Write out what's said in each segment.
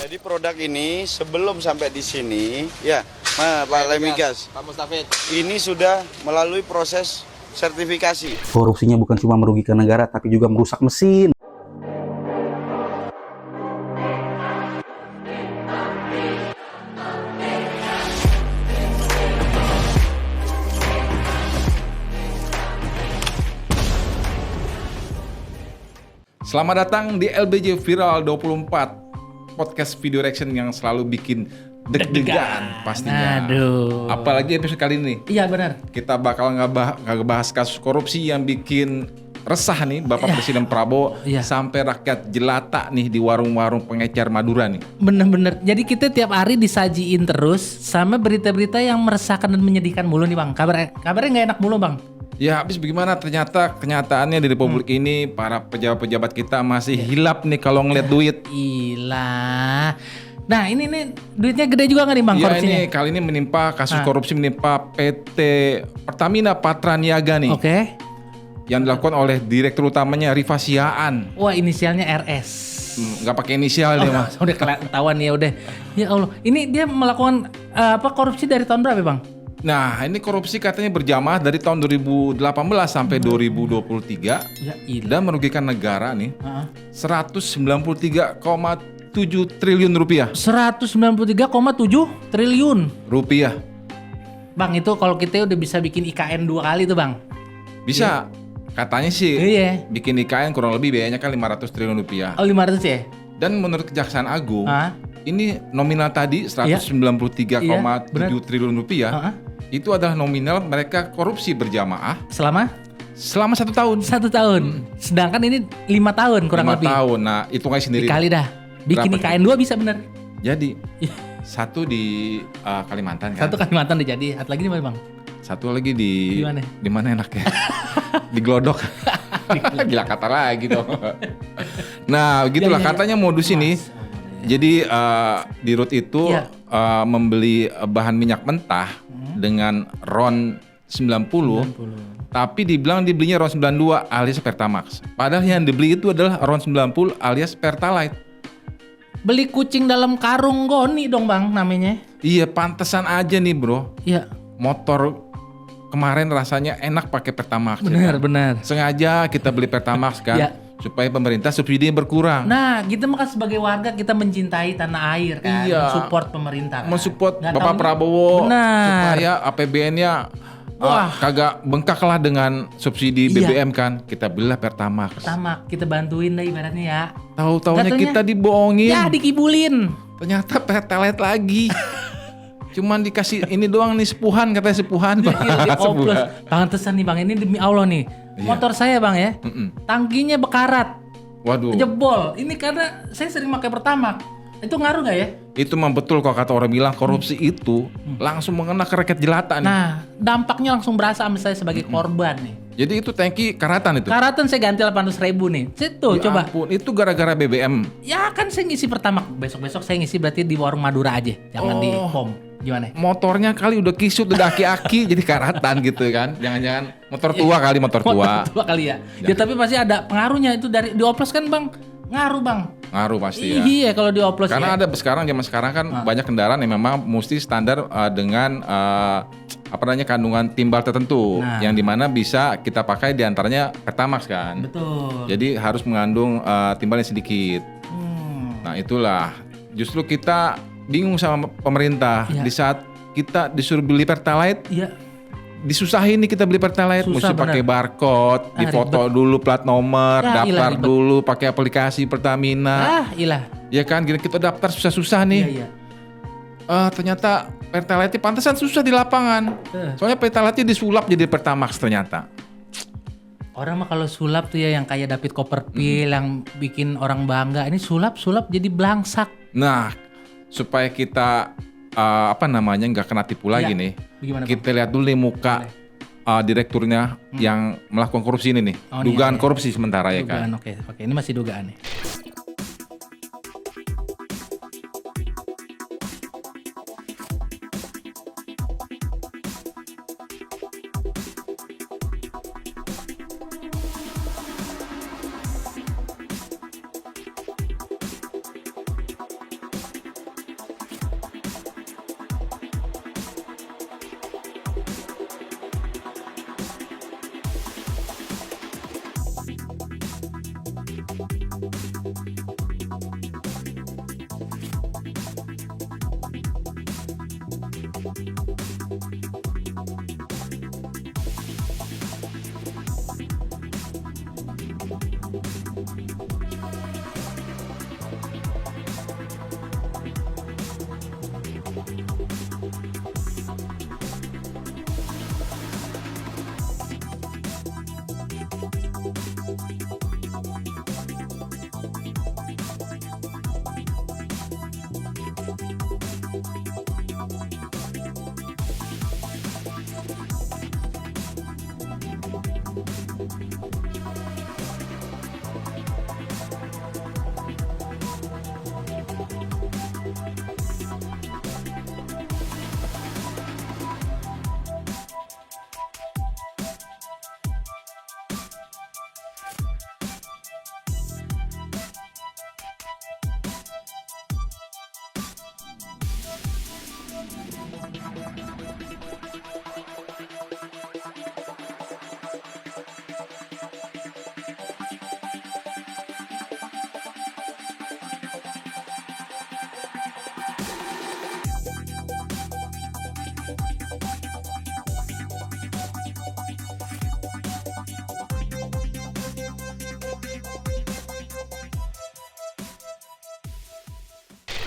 Jadi produk ini sebelum sampai di sini, ya, Pak Lemigas, Pak Mustafid, ini sudah melalui proses sertifikasi. Korupsinya bukan cuma merugikan negara, tapi juga merusak mesin. Selamat datang di LBJ Viral 24, podcast video reaction yang selalu bikin deg-degan pastinya. Aduh. Apalagi episode kali ini. Iya benar. Kita bakal ngebahas kasus korupsi yang bikin resah nih Bapak Presiden Prabowo sampai rakyat jelata nih di warung-warung pengecer Madura nih. Bener-bener. Jadi kita tiap hari disajiin terus sama berita-berita yang meresahkan dan menyedihkan mulu nih Bang. Kabarnya nggak enak mulu Bang. Ya habis bagaimana ternyata kenyataannya di Republik ini para pejabat-pejabat kita masih hilap nih kalau ngeliat duit. Gila. Nah ini nih duitnya gede juga nggak nih Bang Ya korupsinya? ini kali ini menimpa kasus korupsi menimpa PT Pertamina Patraniaga nih. Oke. Yang dilakukan oleh direktur utamanya Rifa Siaan. Wah inisialnya RS. Nggak pakai inisial dia mah. Udah ketahuan ya udah. Ya Allah. Ini dia melakukan korupsi dari tahun berapa Bang? Nah ini korupsi katanya berjamaah dari tahun 2018 sampai 2023 Ya ilah. dan merugikan negara nih 193,7 triliun rupiah. 193,7 triliun. Rupiah. Bang itu kalau kita udah bisa bikin IKN 2 kali tuh Bang. Bisa. Katanya sih Iya. bikin IKN kurang lebih biayanya kan 500 triliun rupiah. Oh 500 ya? Dan menurut Kejaksaan Agung ini nominal tadi 193,7 triliun rupiah. Itu adalah nominal mereka korupsi berjamaah Selama 1 tahun. 1 tahun. Sedangkan ini 5 tahun kurang 5 lebih. tahun. Nah, hitung aja sendiri. Dikali dah. Bikin Berapa IKN 2 bisa bener. Jadi satu di Kalimantan kan. Satu Kalimantan udah jadi. Satu lagi di mana Bang? Satu lagi di mana? Di mana enaknya? Di Glodok. Gila kata lagi dong. Nah, gitulah katanya modus ini. Jadi di Rut itu membeli bahan minyak mentah dengan RON 90. Tapi dibilang dibelinya RON 92 alias Pertamax. Padahal yang dibeli itu adalah RON 90 alias Pertalite. Beli kucing dalam karung goni dong Bang namanya. Iya, pantesan aja nih, Bro. Iya. Motor kemarin rasanya enak pakai Pertamax. Benar, ya kan? benar. Sengaja kita beli Pertamax kan. Supaya pemerintah subsidinya berkurang. Nah, kita mah kan sebagai warga kita mencintai tanah air kan, support pemerintah kan. Mensupport Bapak Prabowo supaya APBN-nya kagak bengkak lah dengan subsidi BBM kan. Kita belilah Pertamax. Pertamax kita bantuin lah ibaratnya ya. Tahu-taunya kita dibohongin. Ya dikibulin. Ternyata Pertalite lagi. Cuman dikasih ini doang nih sepuhan, katanya sepuhan. Pantesan nih Bang, ini demi Allah nih. Motor saya Bang ya, tangkinya bekarat. Waduh. Jebol. Ini karena saya sering pakai Pertamax. Itu ngaruh gak ya? Itu mah betul kok kata orang bilang korupsi itu langsung mengena ke rakyat jelata nih. Nah, dampaknya langsung berasa sama saya sebagai korban nih. Jadi itu tangki karatan itu? Karatan saya ganti 800.000 nih. Situ coba. Ampun, itu gara-gara BBM? Ya kan saya ngisi Pertamax. Besok-besok saya ngisi berarti di warung Madura aja. Jangan di POM. Gimana? Motornya kali udah kisut, udah aki-aki jadi karatan gitu kan. Jangan-jangan motor tua kali, motor tua. Motor tua kali ya. Ya tapi pasti ada pengaruhnya itu dari dioplos kan Bang. Ngaruh Bang. Ngaruh pasti ya. Iya kalau dioplos. Karena ada sekarang zaman sekarang kan banyak kendaraan yang memang mesti standar dengan kandungan timbal tertentu yang dimana bisa kita pakai diantaranya Pertamax kan. Betul. Jadi harus mengandung timbalnya sedikit. Nah itulah justru kita bingung sama pemerintah di saat kita disuruh beli Pertalite. Disusahin nih kita beli Pertalite, mesti pakai barcode, difoto dulu plat nomor, daftar dulu pakai aplikasi Pertamina. Ya kan, kita daftar susah-susah nih. Ternyata Pertalite pantesan susah di lapangan. Soalnya Pertalite disulap jadi Pertamax ternyata. Orang mah kalau sulap tuh ya yang kayak David Copperfield yang bikin orang bangga. Ini sulap jadi belangsak. Nah, supaya kita nggak kena tipu lagi nih. Bagaimana, kita lihat dulu nih muka direkturnya yang melakukan korupsi ini nih. Dugaan korupsi sementara ya kan. Oke, ini masih dugaan nih.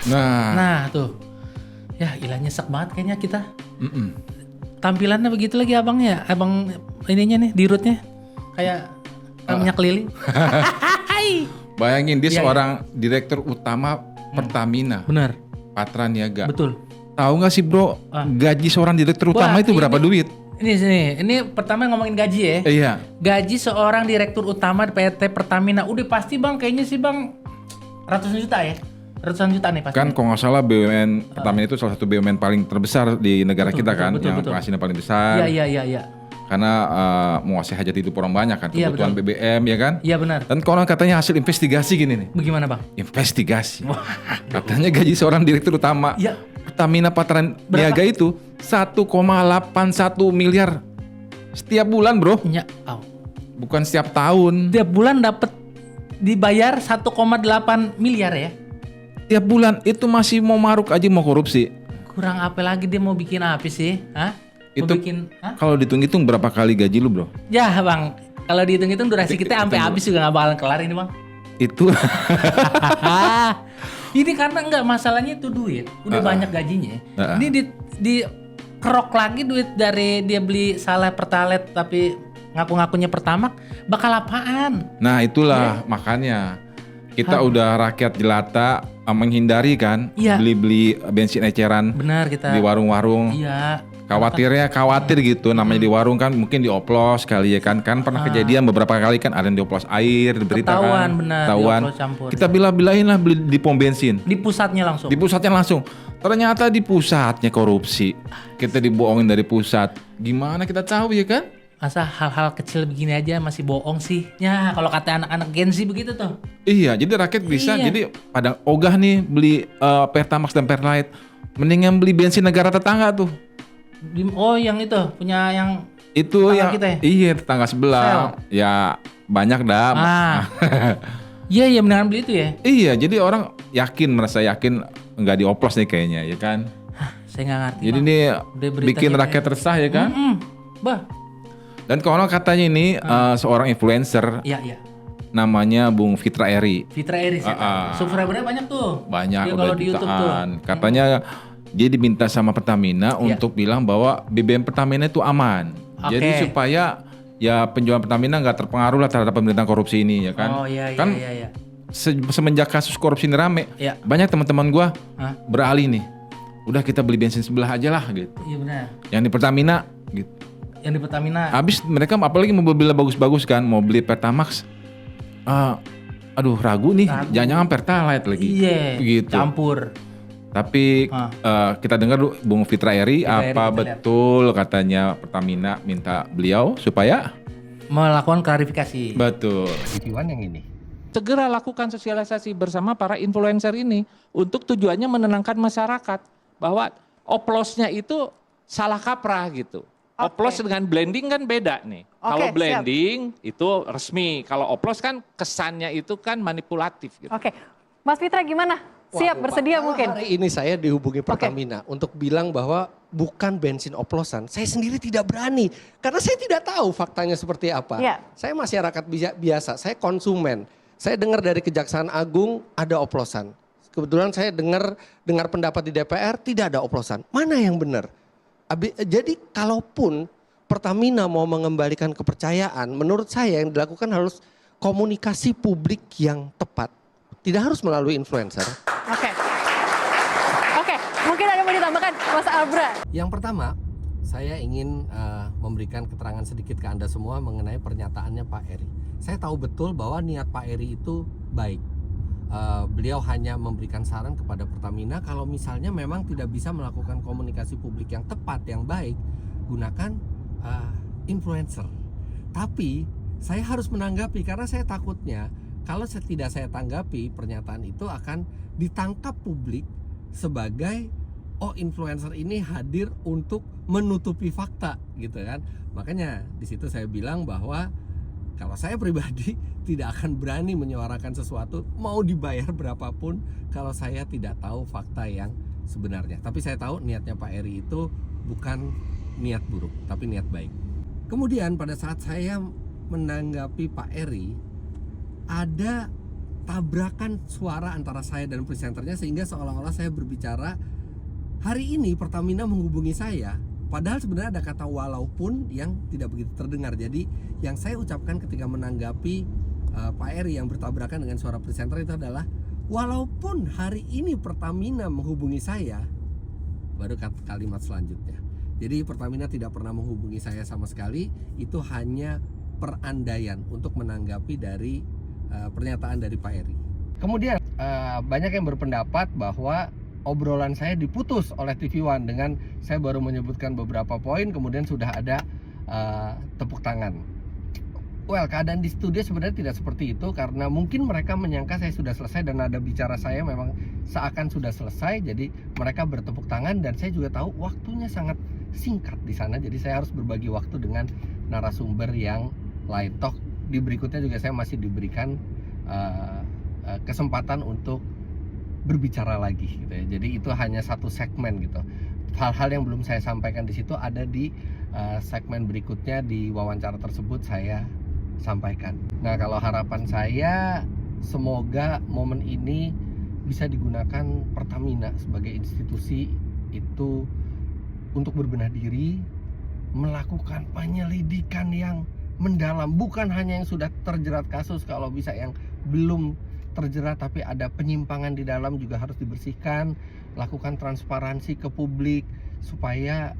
Nah tuh, ya ilah nyesek banget kayaknya kita. Tampilannya begitu lagi abangnya, abang ininya nih, dirutnya kayak minyak lilin. Bayangin dia Iya, seorang direktur utama Pertamina, Bener, Patra Niaga. betul. Tahu nggak sih bro, gaji seorang direktur utama Wah, itu berapa duit? Ini pertama ngomongin gaji ya. Iya. Gaji seorang direktur utama PT Pertamina, udah pasti bang, kayaknya sih bang ratusan juta ya, ratusan juta nih pasti. Kan kalau nggak salah BUMN Pertamina itu salah satu BUMN paling terbesar di negara Betul, kita betul, kan, betul, yang betul. penghasilan paling besar. Iya. Karena menguasai hajat hidup orang banyak kan, Iya, kebutuhan betul. BBM ya kan. Iya benar. Dan konon katanya hasil investigasi gini nih, Bagaimana bang? investigasi. Katanya gaji seorang direktur utama Iya. Pertamina Patra Niaga itu 1,81 miliar setiap bulan bro, Ya, bukan setiap tahun. tiap bulan dapat dibayar 1,8 miliar ya. Tiap bulan itu masih mau maruk aja mau korupsi. Kurang apa lagi dia mau bikin apa sih? Hah? Mau Itu bikin? Hah? kalau dihitung-hitung berapa kali gaji lu bro? Ya bang, kalau dihitung-hitung durasi kita sampai habis juga nggak bakalan kelar ini bang. Itu Ini karena enggak masalahnya itu duit, udah banyak gajinya. Ini di kerok lagi duit dari dia beli salah Pertalite tapi ngaku-ngakunya Pertamax, bakal apaan? Nah itulah makanya kita udah rakyat jelata menghindari kan Iya. beli-beli bensin eceran Benar kita. di warung-warung. Iya. Khawatir gitu namanya di warung kan mungkin dioplos kali ya kan pernah kejadian beberapa kali kan ada yang dioplos air di berita Ketahuan, kan benar, ketahuan. dioplos campur. Kita bilah-bilahin lah beli di pom bensin Di pusatnya langsung. di pusatnya langsung ternyata di pusatnya korupsi kita dibohongin dari pusat gimana kita tahu ya kan. Masa hal-hal kecil begini aja masih bohong sih? Ya kalau kata anak-anak Gen Z begitu tuh. Iya, jadi rakyat bisa. Iya. Jadi pada ogah nih beli Pertamax dan Pertalite, mendingan beli bensin negara tetangga tuh. Oh yang itu punya yang Itu Tetangga yang kita ya? iya tetangga sebelah. Ya banyak dah. Iya mendingan beli itu ya. Iya, jadi orang merasa yakin nggak dioplos nih kayaknya, ya kan? Saya nggak ngerti. Jadi Bang. ini Udah beritanya bikin rakyat resah ya kan? Bah. Dan konon katanya ini seorang influencer Iya. namanya Bung Fitra Eri. Fitra Eri saya tahu. Subscribernya banyak tuh. Banyak Dia udah kalau di YouTube tuh. jutaan. Katanya dia diminta sama Pertamina untuk bilang bahwa BBM Pertamina itu aman. Oke. Jadi supaya ya penjualan Pertamina nggak terpengaruh lah terhadap pemerintahan korupsi ini ya kan. Oh iya. Kan semenjak kasus korupsi ini rame, Iya. banyak teman-teman gua Hah? beralih nih. Udah kita beli bensin sebelah aja lah gitu. Iya benar. Yang di Pertamina gitu. Yang di Pertamina. Habis mereka apalagi mau beli bagus-bagus kan, mau beli Pertamax. Aduh ragu nih, jangan-jangan Pertalite lagi. Iya. Gitu. Campur. Tapi kita dengar dulu Bung Fitra Eri Fitra Eri, apa kita betul katanya Pertamina minta beliau supaya Melakukan klarifikasi. betul. Iwan yang ini. Segera lakukan sosialisasi bersama para influencer ini untuk tujuannya menenangkan masyarakat bahwa oplosnya itu salah kaprah gitu. Oplos dengan blending kan beda nih. Kalau siap. blending itu resmi, kalau oplos kan kesannya itu kan manipulatif gitu. Oke, Mas Fitra gimana? Siap, Waduh, bersedia Pak. mungkin? Hari ini saya dihubungi Pertamina untuk bilang bahwa bukan bensin oplosan. Saya sendiri tidak berani karena saya tidak tahu faktanya seperti apa. Iya. Saya masyarakat biasa, saya konsumen. Saya dengar dari Kejaksaan Agung ada oplosan. Kebetulan saya dengar pendapat di DPR tidak ada oplosan. Mana yang benar? Jadi kalaupun Pertamina mau mengembalikan kepercayaan, menurut saya yang dilakukan harus komunikasi publik yang tepat. Tidak harus melalui influencer. Oke. Mungkin ada yang mau ditambahkan, Mas Abra? Yang pertama, saya ingin memberikan keterangan sedikit ke Anda semua mengenai pernyataannya Pak Eri. Saya tahu betul bahwa niat Pak Eri itu baik. Beliau hanya memberikan saran kepada Pertamina kalau misalnya memang tidak bisa melakukan komunikasi publik yang tepat, yang baik, gunakan influencer. Tapi saya harus menanggapi karena saya takutnya kalau tidak saya tanggapi, pernyataan itu akan ditangkap publik sebagai influencer ini hadir untuk menutupi fakta gitu kan. Makanya di situ saya bilang bahwa kalau saya pribadi tidak akan berani menyuarakan sesuatu mau dibayar berapapun kalau saya tidak tahu fakta yang sebenarnya. Tapi saya tahu niatnya Pak Eri itu bukan niat buruk, tapi niat baik. Kemudian pada saat saya menanggapi Pak Eri, ada tabrakan suara antara saya dan presenternya sehingga seolah-olah saya berbicara hari ini Pertamina menghubungi saya, padahal sebenarnya ada kata walaupun yang tidak begitu terdengar. Jadi yang saya ucapkan ketika menanggapi Pak Eri yang bertabrakan dengan suara presenter itu adalah walaupun hari ini Pertamina menghubungi saya, baru kalimat selanjutnya. Jadi Pertamina tidak pernah menghubungi saya sama sekali, itu hanya perandaian untuk menanggapi dari pernyataan dari Pak Eri. Kemudian banyak yang berpendapat bahwa obrolan saya diputus oleh TV One dengan saya baru menyebutkan beberapa poin kemudian sudah ada tepuk tangan. Well, keadaan di studio sebenarnya tidak seperti itu karena mungkin mereka menyangka saya sudah selesai dan nada bicara saya memang seakan sudah selesai, jadi mereka bertepuk tangan dan saya juga tahu waktunya sangat singkat di sana, jadi saya harus berbagi waktu dengan narasumber yang lain. Toh di berikutnya juga saya masih diberikan kesempatan untuk berbicara lagi gitu ya. Jadi itu hanya satu segmen gitu. Hal-hal yang belum saya sampaikan di situ ada di segmen berikutnya, di wawancara tersebut saya sampaikan. Nah, kalau harapan saya semoga momen ini bisa digunakan Pertamina sebagai institusi itu untuk berbenah diri, melakukan penyelidikan yang mendalam, bukan hanya yang sudah terjerat kasus, kalau bisa yang belum terjerat tapi ada penyimpangan di dalam juga harus dibersihkan, lakukan transparansi ke publik supaya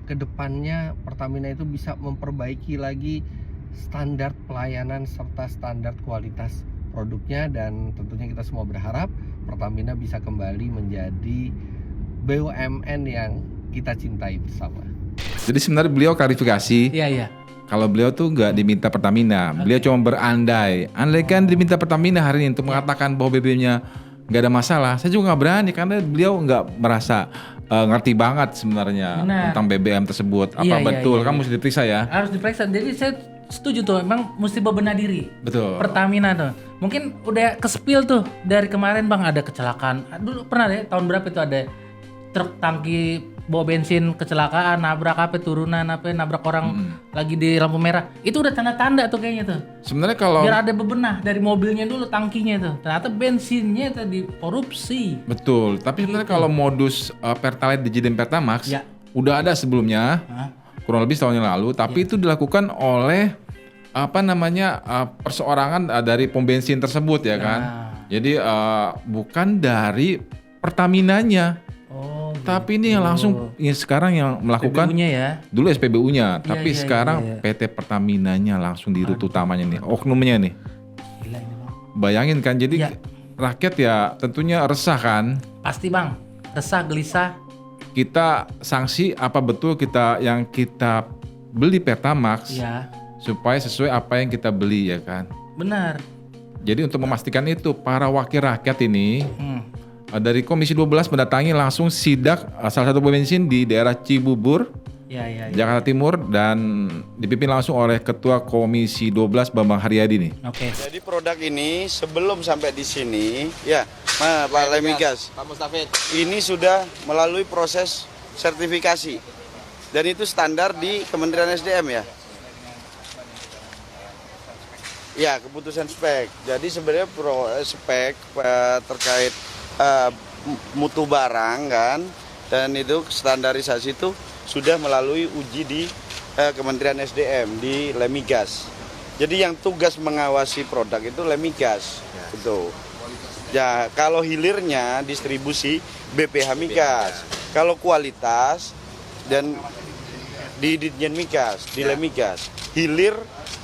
kedepannya Pertamina itu bisa memperbaiki lagi standar pelayanan serta standar kualitas produknya, dan tentunya kita semua berharap Pertamina bisa kembali menjadi BUMN yang kita cintai bersama. Jadi sebenarnya beliau klarifikasi. Iya. Kalau beliau tuh nggak diminta Pertamina, beliau cuma berandai. Andaikan diminta Pertamina hari ini untuk mengatakan bahwa BBM-nya nggak ada masalah, saya juga nggak berani karena beliau nggak merasa ngerti banget sebenarnya tentang BBM tersebut. Apa betul? Kamu mesti diperiksa ya? Harus diperiksa. Jadi saya setuju tuh, emang mesti bebenah diri. Betul. Pertamina tuh, mungkin udah ke-spill tuh dari kemarin bang, ada kecelakaan. Dulu pernah deh tahun berapa itu ada truk tangki bawa bensin kecelakaan, nabrak nabrak orang lagi di lampu merah. Itu udah tanda-tanda tuh kayaknya tuh. Sebenarnya kalau biar ada bebenah dari mobilnya dulu, tangkinya tuh. Ternyata bensinnya tadi korupsi. Betul. Tapi sebenarnya kalau modus Pertalite dijadiin Pertamax udah ada sebelumnya. Kurang lebih setahun yang lalu, tapi itu dilakukan oleh perseorangan dari pom bensin tersebut ya kan. Jadi bukan dari Pertaminanya. Tapi ini yang langsung sekarang yang melakukan SPBU-nya ya. Dulu SPBU-nya, tapi sekarang PT Pertaminanya langsung di rut utamanya nih, oknumnya nih. Gila ini bang. Bayangin kan, jadi rakyat ya tentunya resah kan. Pasti bang, resah, gelisah. Kita sanksi apa betul yang kita beli Pertamax supaya sesuai apa yang kita beli ya kan. Benar. Jadi untuk memastikan itu, para wakil rakyat ini dari Komisi 12 mendatangi langsung sidak salah satu pom bensin di daerah Cibubur, Jakarta Timur, dan dipimpin langsung oleh Ketua Komisi 12 Bambang Haryadi nih. Jadi produk ini sebelum sampai di sini, Pak Lemigas, Pak Mustafid, ini sudah melalui proses sertifikasi dan itu standar di Kementerian SDM ya. Ya, keputusan spek. Jadi sebenarnya spek terkait mutu barang kan, dan itu standarisasi itu sudah melalui uji di Kementerian SDM di Lemigas. Jadi yang tugas mengawasi produk itu Lemigas, betul. Ya, kalau hilirnya distribusi BPH Migas. Kalau kualitas dan di Ditjen Migas, di Lemigas, hilir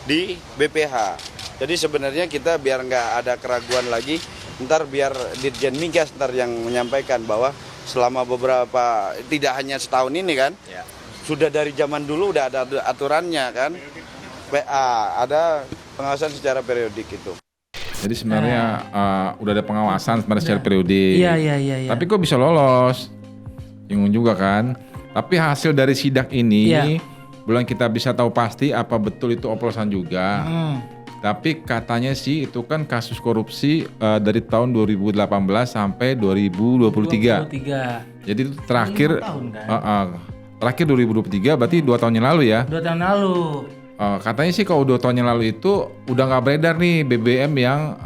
di BPH. Jadi sebenarnya kita biar nggak ada keraguan lagi, ntar biar Ditjen Migas ntar yang menyampaikan bahwa selama beberapa, tidak hanya setahun ini kan, sudah dari zaman dulu udah ada aturannya kan, PA, ada pengawasan secara periodik itu. Jadi sebenarnya udah ada pengawasan sebenarnya secara periodik. Iya. Tapi kok bisa lolos? Bingung juga kan. Tapi hasil dari sidak ini, belum kita bisa tahu pasti apa betul itu oplosan juga. Tapi katanya sih itu kan kasus korupsi dari tahun 2018 sampai 2023. Jadi itu terakhir, 5 tahun kan? terakhir 2023 berarti 2 tahun yang lalu ya. 2 tahun lalu. Katanya sih kalau 2 tahun yang lalu itu udah nggak beredar nih BBM yang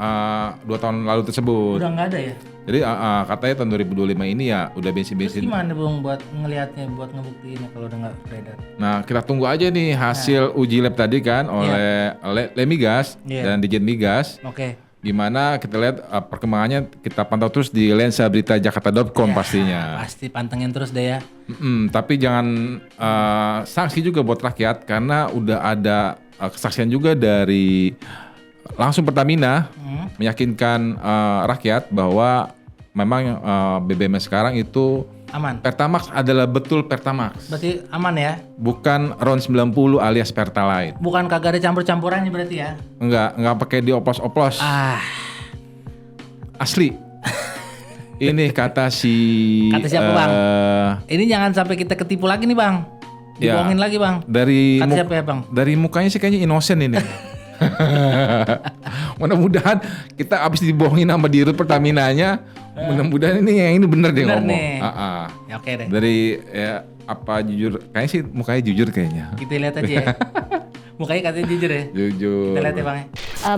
2 tahun lalu tersebut. Udah nggak ada ya? Jadi katanya tahun 2025 ini ya udah Terus bensin-bensin. gimana Bung buat ngelihatnya, buat ngebuktiinnya kalau udah nggak beredar? Nah kita tunggu aja nih hasil uji lab tadi kan oleh Lemigas dan Ditjen Migas. Oke. Gimana kita lihat perkembangannya, kita pantau terus di lensaberitajakarta.com pastinya. Pasti pantengin terus deh ya. Tapi jangan sanksi juga buat rakyat karena udah ada kesaksian juga dari langsung Pertamina meyakinkan rakyat bahwa memang BBM sekarang itu Aman. Pertamax adalah betul Pertamax. Berarti aman ya? Bukan RON 90 alias Pertalite. Bukan kagak ada campur-campurannya berarti ya? Enggak pakai dioplos-oplos. Asli. Ini kata Kata siapa Bang? Ini jangan sampai kita ketipu lagi nih Bang. Dibohongin lagi Bang. Kata siapa ya Bang? Dari mukanya sih kayaknya innocent ini. Mudah-mudahan kita abis dibohongin sama dirut Pertaminanya, mudah-mudahan ini yang ini bener deh ngomong. Ya oke deh. Dari apa jujur, kayaknya sih mukanya jujur kayaknya. Kita lihat aja ya. Mukanya katanya jujur ya. Jujur. Kita lihat ya Bang ya.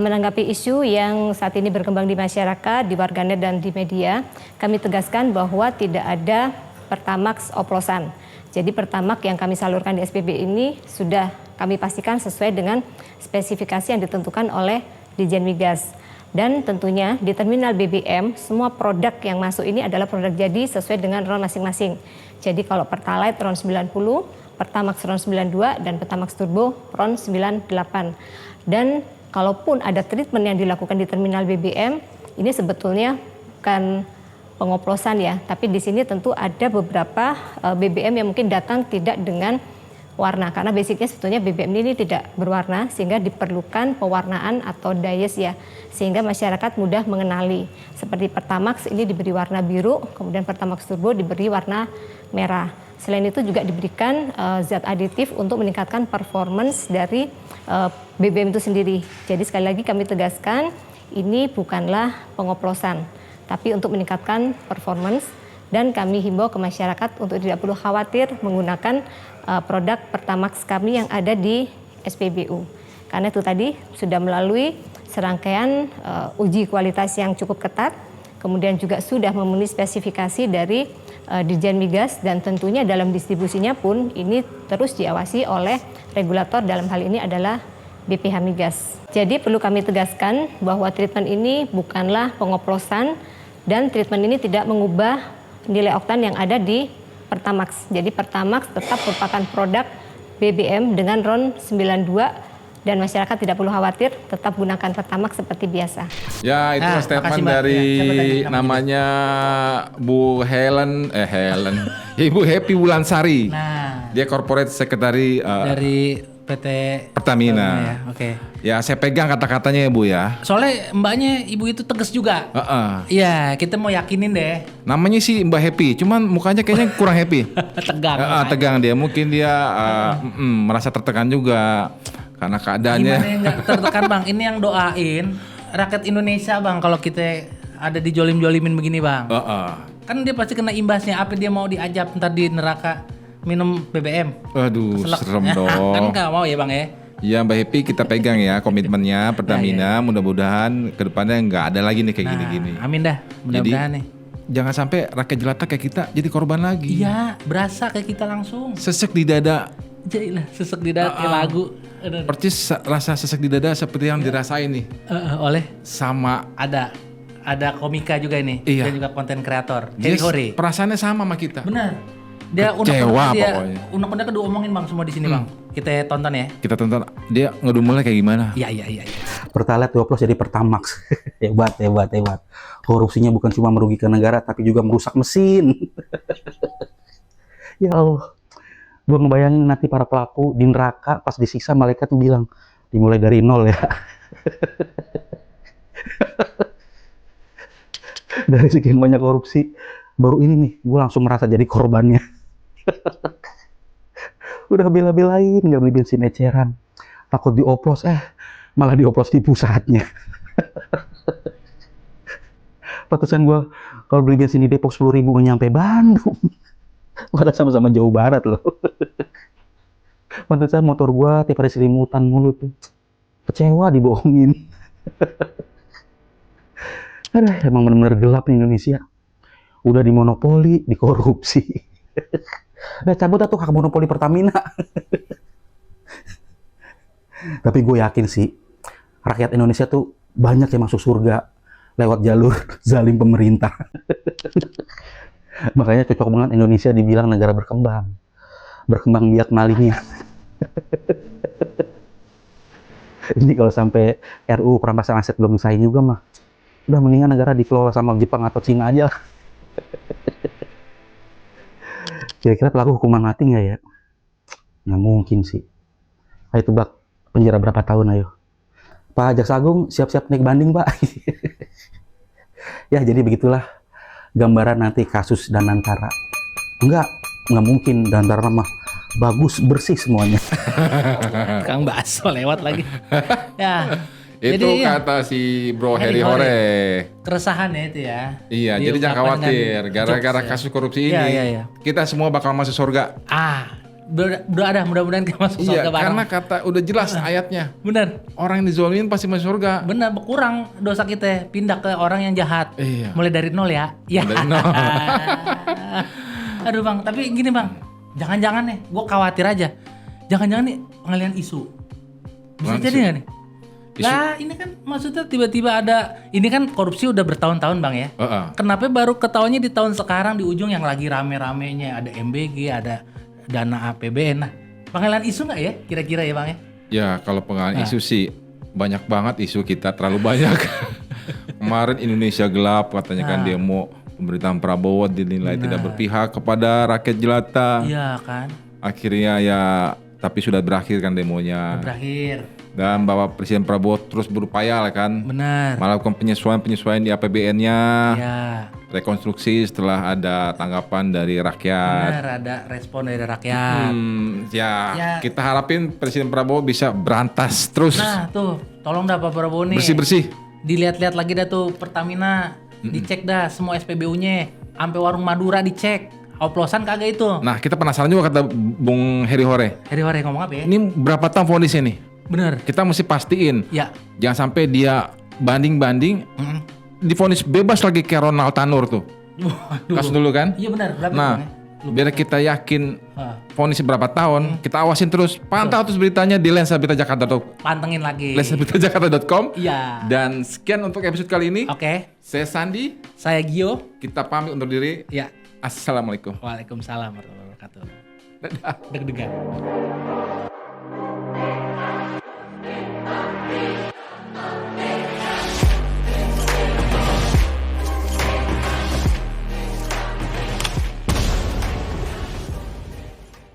Menanggapi isu yang saat ini berkembang di masyarakat, di warganet dan di media, kami tegaskan bahwa tidak ada Pertamax oplosan. Jadi Pertamax yang kami salurkan di SPB ini sudah kami pastikan sesuai dengan spesifikasi yang ditentukan oleh Ditjen Migas. Dan tentunya di terminal BBM semua produk yang masuk ini adalah produk jadi sesuai dengan RON masing-masing. Jadi kalau Pertalite RON 90, Pertamax RON 92 dan Pertamax Turbo RON 98. Dan kalaupun ada treatment yang dilakukan di terminal BBM, ini sebetulnya bukan pengoplosan ya, tapi di sini tentu ada beberapa BBM yang mungkin datang tidak dengan warna, karena basicnya sebetulnya BBM ini tidak berwarna sehingga diperlukan pewarnaan atau dayes ya, sehingga masyarakat mudah mengenali. Seperti Pertamax ini diberi warna biru, kemudian Pertamax Turbo diberi warna merah. Selain itu juga diberikan zat aditif untuk meningkatkan performance dari BBM itu sendiri. Jadi sekali lagi kami tegaskan ini bukanlah pengoplosan, tapi untuk meningkatkan performance, dan kami himbau ke masyarakat untuk tidak perlu khawatir menggunakan produk Pertamax kami yang ada di SPBU. Karena itu tadi sudah melalui serangkaian uji kualitas yang cukup ketat, kemudian juga sudah memenuhi spesifikasi dari Ditjen Migas, dan tentunya dalam distribusinya pun ini terus diawasi oleh regulator, dalam hal ini adalah BPH Migas. Jadi perlu kami tegaskan bahwa treatment ini bukanlah pengoplosan dan treatment ini tidak mengubah nilai oktan yang ada di Pertamax. Jadi Pertamax tetap merupakan produk BBM dengan RON 92 dan masyarakat tidak perlu khawatir, tetap gunakan Pertamax seperti biasa. Ya, itu statement dari namanya Bu Helen. Ibu Happy Wulansari. Nah, dia corporate secretary dari PT Pertamina. Ya, oke. Ya, saya pegang kata-katanya ya Bu ya. Soalnya mbaknya ibu itu tegas juga. Iya, kita mau yakinin deh. Namanya sih Mbak Happy, cuman mukanya kayaknya kurang happy. Tegang. Tegang dia, mungkin dia merasa tertekan juga karena keadaannya. Gimana yang gak tertekan Bang? Ini yang doain rakyat Indonesia Bang kalau kita ada dijolim-jolimin begini Bang. Kan dia pasti kena imbasnya. Apa dia mau diajab ntar di neraka minum BBM? Aduh, serem dong. Kan gak mau ya Bang ya? Iya Mbak Happy, kita pegang ya komitmennya Pertamina. Mudah-mudahan kedepannya nggak ada lagi nih kayak gini-gini. Amin dah, mudah-mudahan nih. Jangan sampai rakyat jelata kayak kita jadi korban lagi. Iya, berasa kayak kita langsung. Sesek di dada. Jadilah sesek di dada kayak lagu. Percis rasa sesek di dada seperti yang dirasain nih. Oleh sama ada ada komika juga ini. Iya. Dan juga konten kreator. Dia Heri Hore. perasaannya sama sama kita. Benar. Dia Kecewa dia pokoknya. unek-unek diomongin Bang semua di sini Bang. Kita tonton ya. Kita tonton dia ngedumulnya kayak gimana. Iya. Pertalite dioplos jadi Pertamax. Hebat. Korupsinya bukan cuma merugikan negara, tapi juga merusak mesin. Ya Allah. Gue ngebayangin nanti para pelaku di neraka pas disiksa malaikat bilang, dimulai dari nol ya. Dari sekian banyak korupsi, baru ini nih gue langsung merasa jadi korbannya. Udah bela-belain nggak beli bensin eceran, takut dioplos, malah dioplos di pusatnya. Pantesan gue kalau beli bensin di Depok 10.000 nggak nyampe Bandung. Padahal sama-sama jauh barat loh. Pantesan motor gue tiap hari selimutan mulu tuh. Kecewa dibohongin. Aduh, emang bener-bener gelap nih Indonesia. Udah dimonopoli, dikorupsi. Udah cabut atuh hak monopoli Pertamina. Tapi gue yakin sih, rakyat Indonesia tuh banyak yang masuk surga lewat jalur zalim pemerintah. Makanya cocok banget Indonesia dibilang negara berkembang. Berkembang biak malingnya. Ini kalau sampai RUU perampasan aset belum selesai juga mah, udah mendingan negara dikelola sama Jepang atau Cina aja. Kira-kira pelaku hukuman mati nggak ya? Nggak mungkin sih. Ayo tebak, penjara berapa tahun ayo? Pak Jaksa Agung siap-siap naik banding Pak. Ya jadi begitulah gambaran nanti kasus Danantara. Nggak mungkin Danantara mah bagus, bersih semuanya. Kang Bakso lewat lagi. Ya. Itu Jadi, kata si Bro Heri Heri Hore. Keresahan ya itu ya. Iya, jadi jangan Diungkapkan khawatir. dengan Gara-gara jokes, ya. kasus korupsi ini, Iya. kita semua bakal masuk surga. Mudah-mudahan kita masuk Iya, surga bareng. karena kata udah jelas ayatnya. Bener. Orang yang dizolimin pasti masuk surga. Bener, berkurang dosa kita. Pindah ke orang yang jahat. Iya. Mulai dari nol ya. Ya. Dari nol. Aduh Bang, tapi gini Bang. Jangan-jangan nih, gue khawatir aja. Jangan-jangan nih pengalihan isu. Bisa Pengalihan jadi isu? nggak nih? Lah ini kan maksudnya tiba-tiba ada, ini kan korupsi udah bertahun-tahun Bang ya. Kenapa baru ketahuannya di tahun sekarang di ujung yang lagi rame-ramenya ada MBG, ada dana APBN. Nah, pengalihan isu nggak ya kira-kira ya Bang ya? Ya kalau pengalihan isu sih banyak banget isu kita, terlalu banyak. Kemarin Indonesia gelap katanya kan demo pemerintahan Prabowo dinilai tidak berpihak kepada rakyat jelata. Iya kan. Akhirnya ya tapi sudah berakhir kan demonya. Berakhir. Dan Bapak Presiden Prabowo terus berupaya lah kan. Benar. Melakukan penyesuaian di APBN-nya. Ya. Rekonstruksi setelah ada tanggapan dari rakyat. Benar, ada respon dari rakyat. Ya, Ya. kita harapin Presiden Prabowo bisa berantas terus. Nah tuh, tolong dah Pak Prabowo nih. Bersih-bersih. Dilihat-lihat lagi dah tuh Pertamina. Dicek dah semua SPBU-nya. Sampai warung Madura dicek. Oplosan kagak itu. Nah, kita penasaran juga kata Bung Heri Hore. Heri Hore ngomong apa ya? Ini berapa tahun vonisnya nih? Bener. Kita mesti pastiin. Ya. Jangan sampai dia banding-banding divonis bebas lagi kayak Ronald Tanur tuh. Waduh. Kasus dulu kan? Iya benar. Berapa Nah, Bang, ya? biar kita yakin Hah. vonis berapa tahun, kita awasin terus. Pantau terus beritanya di lensaberitajakarta.com. Pantengin lagi. lensaberitajakarta.com. Iya. Dan sekian untuk episode kali ini. Oke. Saya Sandi, Saya Gio. kita pamit undur diri. Ya. Assalamualaikum. Waalaikumsalam warahmatullahi wabarakatuh. Dadah. Deg-degan.